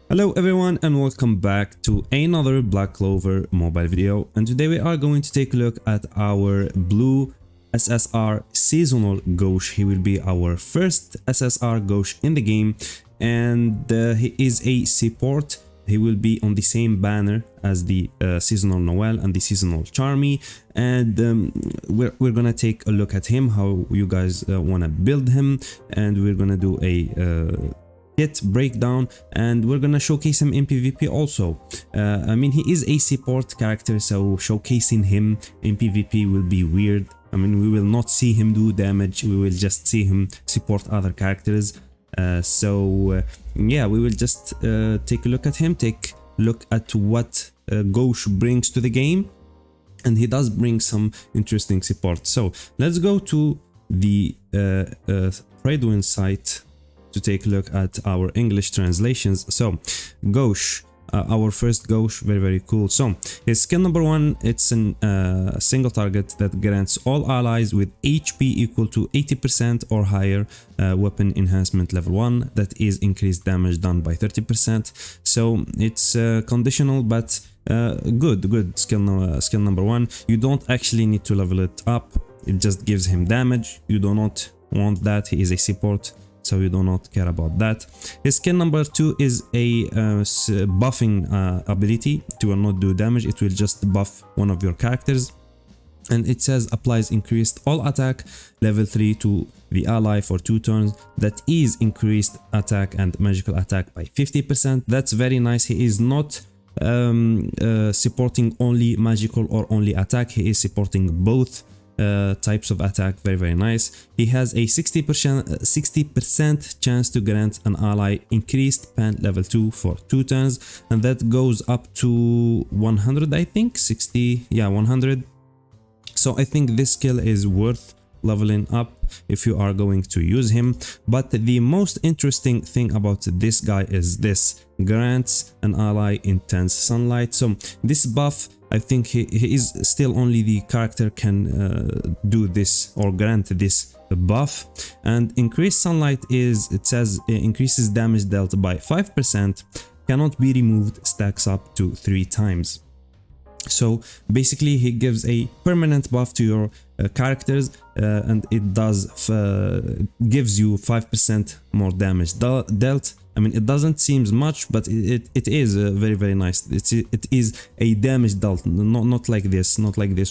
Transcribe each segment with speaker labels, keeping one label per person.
Speaker 1: Hello everyone and welcome back to another Black Clover mobile video, and today we are going to take a look at our blue SSR seasonal Gauche. He will be our first SSR Gauche in the game, and he is a support. He will be on the same banner as the seasonal Noel and the seasonal Charmy, and we're gonna take a look at him, how you guys wanna build him, and we're gonna do a kit breakdown, and we're gonna showcase him in PvP also. I mean, he is a support character, so showcasing him in PvP will be weird. I mean, we will not see him do damage, we will just see him support other characters. Yeah, we will just take a look at him, take a look at what Gauche brings to the game, and he does bring some interesting support. So let's go to the Tradewin site to take a look at our English translations. So Gauche, our first Gauche, very cool. So his skill number 1, it's a single target that grants all allies with HP equal to 80% or higher weapon enhancement level 1, that is increased damage done by 30%. So it's conditional, but good skill number 1. You don't actually need to level it up, it just gives him damage. You do not want that, he is a support, so you do not care about that. His skill number 2 is a buffing ability. It will not do damage, it will just buff one of your characters, and it says applies increased all attack level 3 to the ally for 2 turns. That is increased attack and magical attack by 50%. That's very nice. He is not supporting only magical or only attack, he is supporting both types of attack. Very nice. He has a 60% chance to grant an ally increased pen level 2 for 2 turns, and that goes up to 100, I think. 60, yeah, 100. So I think this skill is worth leveling up if you are going to use him. But the most interesting thing about this guy is this: grants an ally intense sunlight. So this buff, I think he is still only the character can do this or grant this buff. And increased sunlight is, it says, increases damage dealt by 5%, cannot be removed, stacks up to 3 times. So basically he gives a permanent buff to your characters, and it does gives you 5% more damage dealt. I mean, it doesn't seem much, but it is very nice. It is a damage dealt, not like this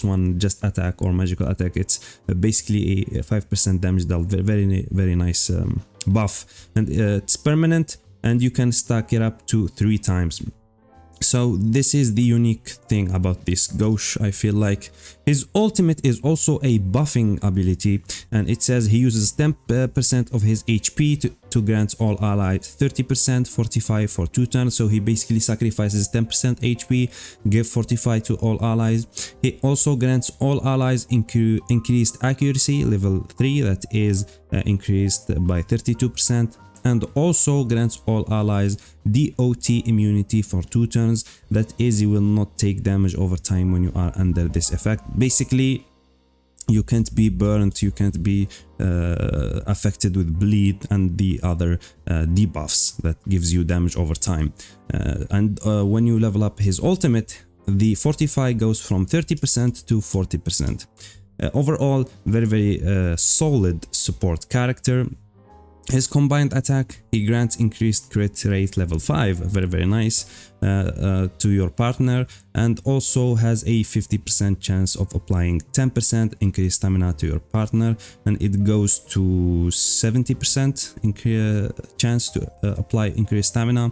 Speaker 1: one, just attack or magical attack. It's basically a 5% damage dealt. Very nice buff, and it's permanent, and you can stack it up to 3 times. So this is the unique thing about this Gauche. I feel like his ultimate is also a buffing ability, and it says he uses 10% of his HP to grant all allies 30% fortify for 2 turns. So he basically sacrifices 10% HP, give fortify to all allies. He also grants all allies increased accuracy level 3, that is increased by 32%. And also grants all allies DOT immunity for 2 turns, that is, you will not take damage over time when you are under this effect. Basically, you can't be burnt, you can't be affected with bleed and the other debuffs that gives you damage over time. And when you level up his ultimate, the fortify goes from 30% to 40%. Overall, very solid support character. His combined attack, he grants increased crit rate level 5, very nice, to your partner, and also has a 50% chance of applying 10% increased stamina to your partner, and it goes to 70% chance to apply increased stamina.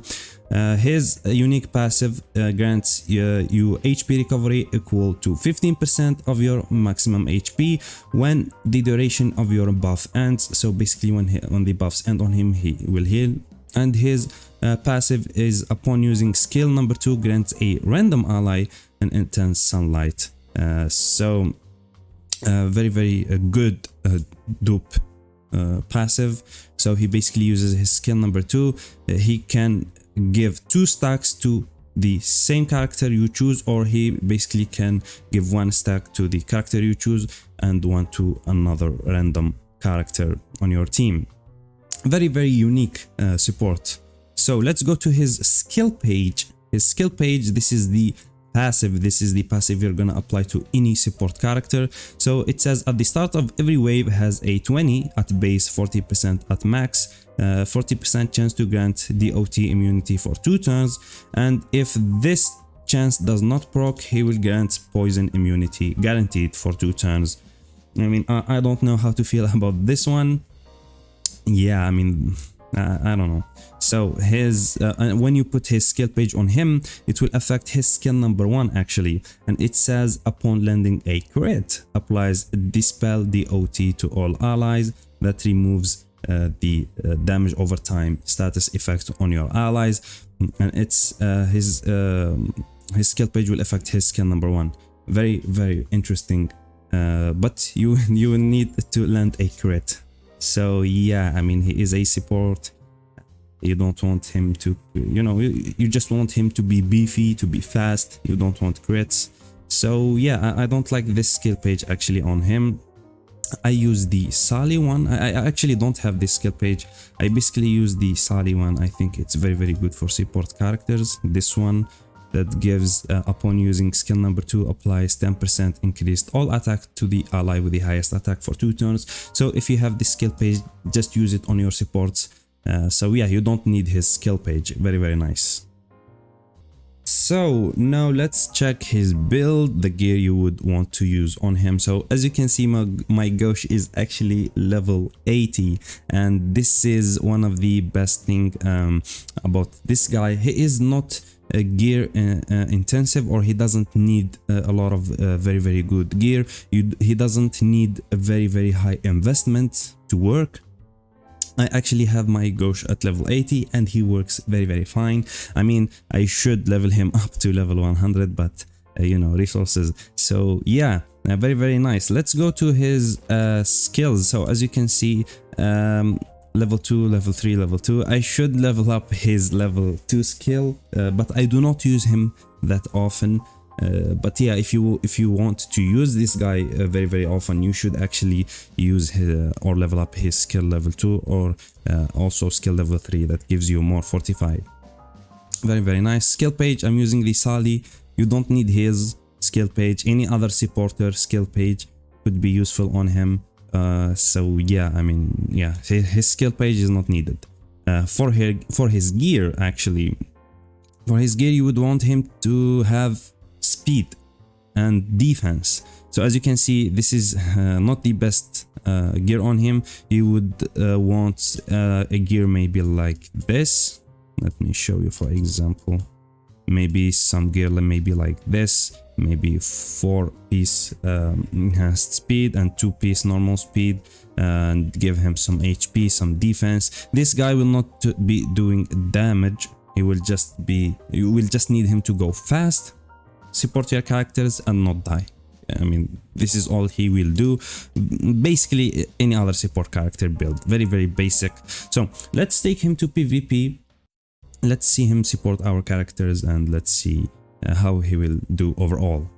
Speaker 1: His unique passive grants you HP recovery equal to 15% of your maximum HP when the duration of your buff ends. So basically when the buffs end on him, he will heal. And his passive is, upon using skill number 2, grants a random ally an intense sunlight. Very good dupe passive. So he basically uses his skill number 2. He can give 2 stacks to the same character you choose, or he basically can give 1 stack to the character you choose and 1 to another random character on your team. Very unique support. So let's go to his skill page. His skill page, this is the passive. This is the passive you're gonna apply to any support character. So it says at the start of every wave has a 20 at base, 40% at max, 40% chance to grant DOT immunity for 2 turns, and if this chance does not proc, he will grant poison immunity guaranteed for 2 turns. I mean, I don't know how to feel about this one. Yeah, I mean, I don't know. So his when you put his skill page on him, it will affect his skill number 1 actually, and it says upon landing a crit, applies dispel DOT to all allies. That removes the damage over time status effect on your allies, and it's his skill page will affect his skill number 1. Very interesting, but you will need to land a crit. So yeah, I mean, he is a support. You don't want him to, you know, you just want him to be beefy, to be fast. You don't want crits. So yeah, I don't like this skill page actually on him. I use the Sally one. I actually don't have this skill page. I basically use the Sally one. I think it's very good for support characters. This one that gives upon using skill number 2 applies 10% increased all attack to the ally with the highest attack for 2 turns. So if you have this skill page, just use it on your supports. So yeah, you don't need his skill page. Very nice. So now let's check his build, the gear you would want to use on him. So as you can see, my Gauche is actually level 80, and this is one of the best thing about this guy. He is not gear intensive, or he doesn't need a lot of very good gear. He doesn't need a very high investment to work. I actually have my Gauche at level 80 and he works very fine. I mean, I should level him up to level 100, but you know, resources. So yeah, very nice. Let's go to his skills. So as you can see, level 2, level 3, level 2. I should level up his level 2 skill, but I do not use him that often. But yeah, if you want to use this guy very often, you should actually use his, or level up his skill level 2, or also skill level 3. That gives you more fortified. Very nice. Skill page, I'm using the Sally. You don't need his skill page. Any other supporter skill page could be useful on him. So yeah, I mean, yeah, his skill page is not needed. For his gear, actually, for his gear, you would want him to have speed and defense. So as you can see, this is not the best gear on him. You would want a gear maybe like this. Let me show you, for example, maybe some gear maybe like this, maybe 4-piece enhanced speed and 2-piece normal speed, and give him some HP, some defense. This guy will not be doing damage. You will just need him to go fast, support your characters, and not die. I mean, this is all he will do. Basically any other support character build. Very basic. So let's take him to PvP. Let's see him support our characters, and let's see how he will do overall.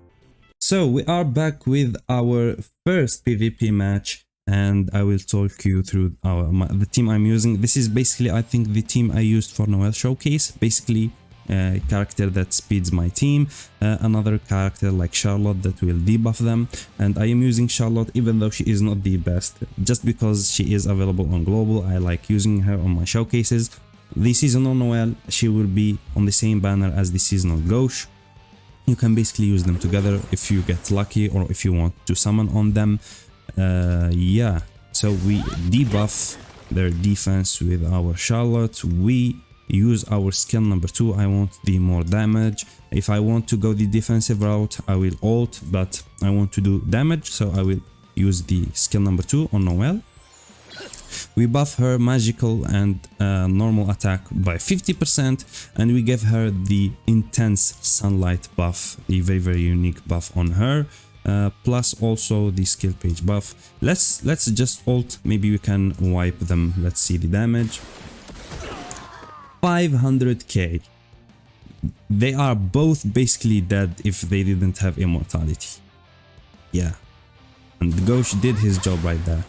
Speaker 1: So we are back with our first PvP match, and I will talk you through the team I'm using. This is basically, I think, the team I used for Noel Showcase. Basically a character that speeds my team, another character like Charlotte that will debuff them, and I am using Charlotte even though she is not the best, just because she is available on global. I like using her on my showcases. The seasonal Noel, she will be on the same banner as the seasonal Gauche. You can basically use them together if you get lucky, or if you want to summon on them. Yeah, so we debuff their defense with our Charlotte. We use our skill number 2. I want the more damage. If I want to go the defensive route, I will ult, but I want to do damage, so I will use the skill number 2 on Noel. We buff her magical and normal attack by 50%, and we give her the intense sunlight buff, the very unique buff on her, plus also the skill page buff. Let's just ult. Maybe we can wipe them. Let's see the damage. 500k. They are both basically dead if they didn't have immortality. Yeah, and the Gauche did his job right there.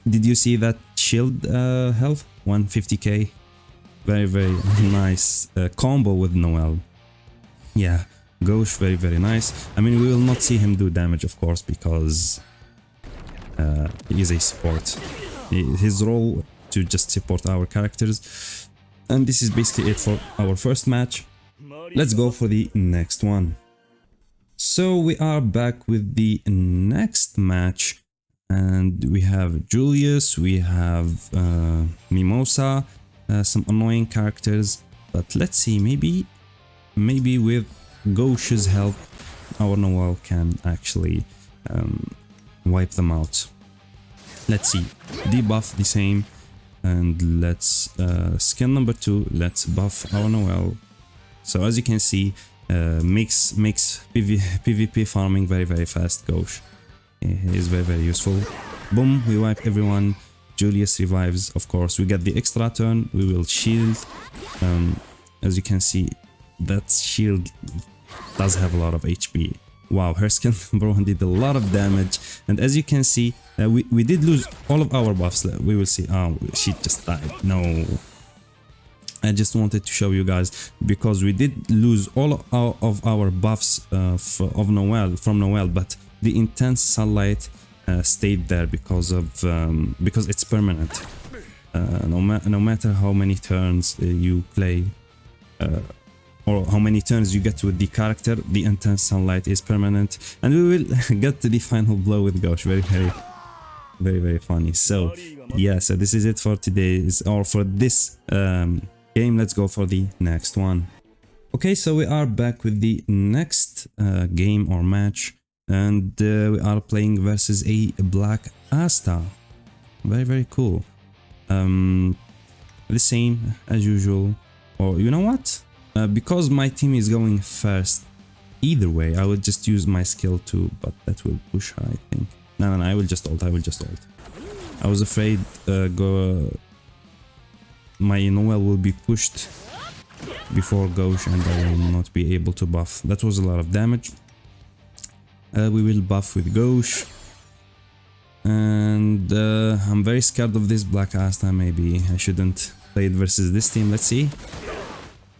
Speaker 1: Did you see that shield health? 150k. very nice combo with Noel. Yeah, Gauche, very nice. I mean, we will not see him do damage, of course, because he is a support. His role to just support our characters. And this is basically it for our first match. Let's go for the next one. So we are back with the next match, and we have Julius, we have Mimosa, some annoying characters, but let's see, maybe with Gauche's help our Noel can actually wipe them out. Let's see, debuff the same, and let's skill number 2, let's buff our Noel. So as you can see, makes PvP farming very fast. Gauche, he is very useful. Boom, we wipe everyone. Julius revives, of course. We get the extra turn, we will shield. As you can see, that shield does have a lot of HP. Wow, her skill number 1 did a lot of damage, and as you can see, we did lose all of our buffs. We will see. Oh, she just died. No. I just wanted to show you guys, because we did lose all of our buffs from Noel, but the intense sunlight stayed there because it's permanent. No matter how many turns you play, or how many turns you get with the character, the intense sunlight is permanent. And we will get to the final blow with Gauche. Very funny. So yeah, so this is it for today's, or for this game. Let's go for the next one. Okay, so we are back with the next game or match, and we are playing versus a Black Asta. Very cool. The same as usual, or you know what? Because my team is going first, either way, I will just use my skill too, but that will push her, I think. No, I will just ult. I was afraid my Noel will be pushed before Gauche and I will not be able to buff. That was a lot of damage. We will buff with Gauche. And I'm very scared of this Black Asta. Maybe I shouldn't play it versus this team. Let's see.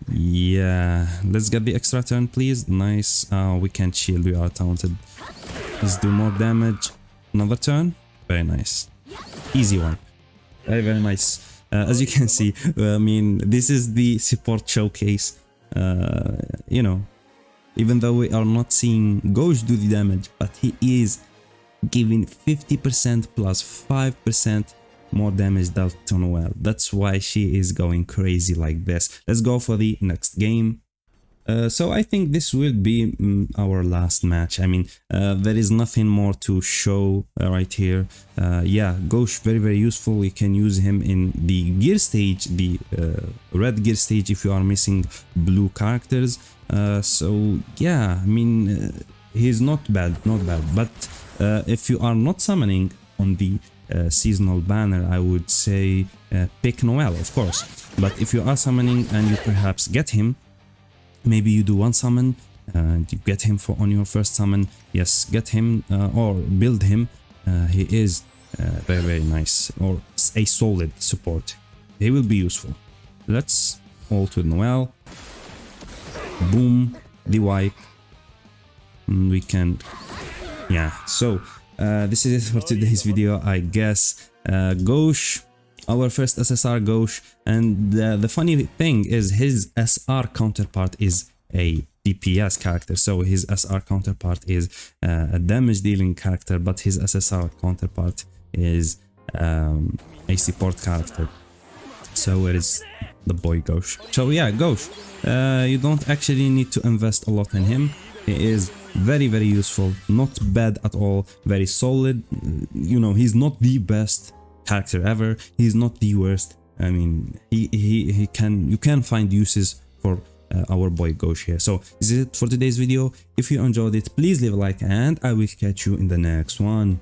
Speaker 1: Yeah, let's get the extra turn, please. Nice. We can't shield, we are taunted. Let's do more damage. Another turn. Very nice. Easy one. Very nice. As you can see, I mean, this is the support showcase. You know, even though we are not seeing Gauche do the damage, but he is giving 50% plus 5% more damage than Noel. That's why she is going crazy like this. Let's go for the next game. So I think this will be our last match. I mean, there is nothing more to show right here. Yeah, Gauche, very useful. We can use him in the gear stage, the red gear stage, if you are missing blue characters. So yeah, I mean, he's not bad, but if you are not summoning on the seasonal banner, I would say pick Noel, of course. But if you are summoning and you perhaps get him, maybe you do one summon and you get him on your first summon. Yes, get him or build him. He is very nice, or a solid support. He will be useful. Let's ult with Noel. Boom, the wipe. We can, yeah. So this is it for today's video, I guess. Gauche, our first SSR Gauche, and the funny thing is his SR counterpart is a DPS character, so his SR counterpart is a damage dealing character, but his SSR counterpart is a support character. So it is the boy Gauche. So yeah, Gauche, you don't actually need to invest a lot in him. He is very useful, not bad at all, very solid. You know, he's not the best character ever, he's not the worst. I mean, you can find uses for our boy Gauche here. So this is it for today's video. If you enjoyed it, please leave a like, and I will catch you in the next one.